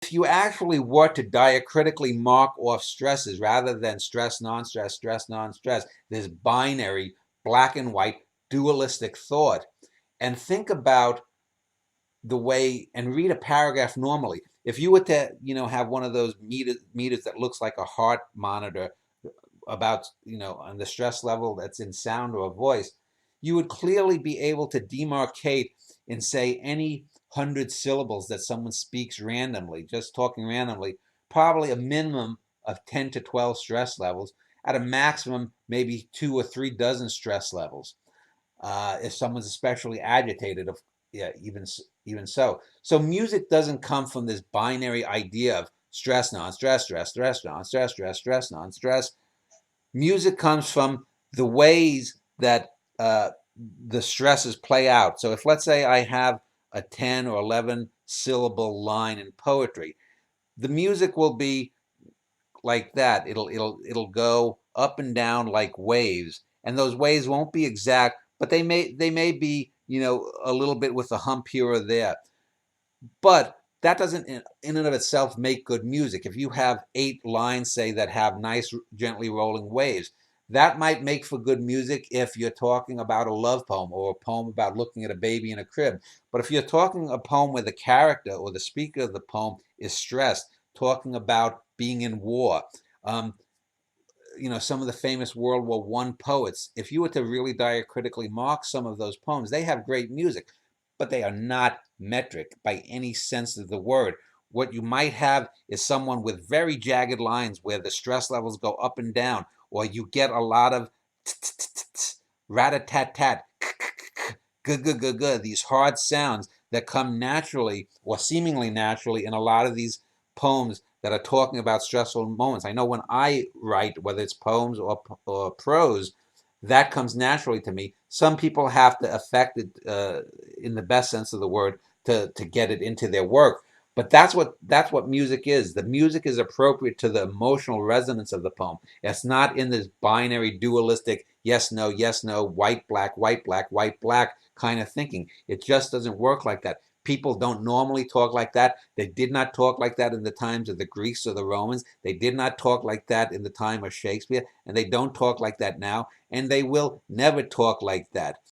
if you actually were to diacritically mark off stresses rather than stress, non-stress, stress, non-stress, this binary, black and white, dualistic thought, and think about the way and read a paragraph normally. If you were to, have one of those meters that looks like a heart monitor about, on the stress level that's in sound or voice, you would clearly be able to demarcate and say any 100 syllables that someone speaks randomly, just talking randomly, probably a minimum of 10 to 12 stress levels, at a maximum, maybe 2 or 3 dozen stress levels. If someone's especially agitated, yeah, even so. So music doesn't come from this binary idea of stress, non-stress, stress, stress, non-stress, stress, stress, non-stress. Music comes from the ways that the stresses play out. So if, let's say, I have a 10 or 11 syllable line in poetry, the music will be like that. It'll go up and down like waves, and those waves won't be exact, but they may be, a little bit with a hump here or there. But that doesn't in and of itself make good music. If you have 8 lines, say, that have nice gently rolling waves, that might make for good music if you're talking about a love poem or a poem about looking at a baby in a crib. But if you're talking a poem where the character or the speaker of the poem is stressed, talking about being in war, um, some of the famous World War I poets, if you were to really diacritically mark some of those poems, they have great music, but they are not metric by any sense of the word. What you might have is someone with very jagged lines where the stress levels go up and down, or you get a lot of rat-a-tat-tat, g-g-g-g, these hard sounds that come naturally or seemingly naturally in a lot of these poems that are talking about stressful moments. I know when I write, whether it's poems or prose, that comes naturally to me. Some people have to affect it in the best sense of the word to get it into their work. But that's what music is. The music is appropriate to the emotional resonance of the poem. It's not in this binary, dualistic, yes, no, white, black, white, black, white, black kind of thinking. It just doesn't work like that. People don't normally talk like that. They did not talk like that in the times of the Greeks or the Romans. They did not talk like that in the time of Shakespeare, and they don't talk like that now, and they will never talk like that.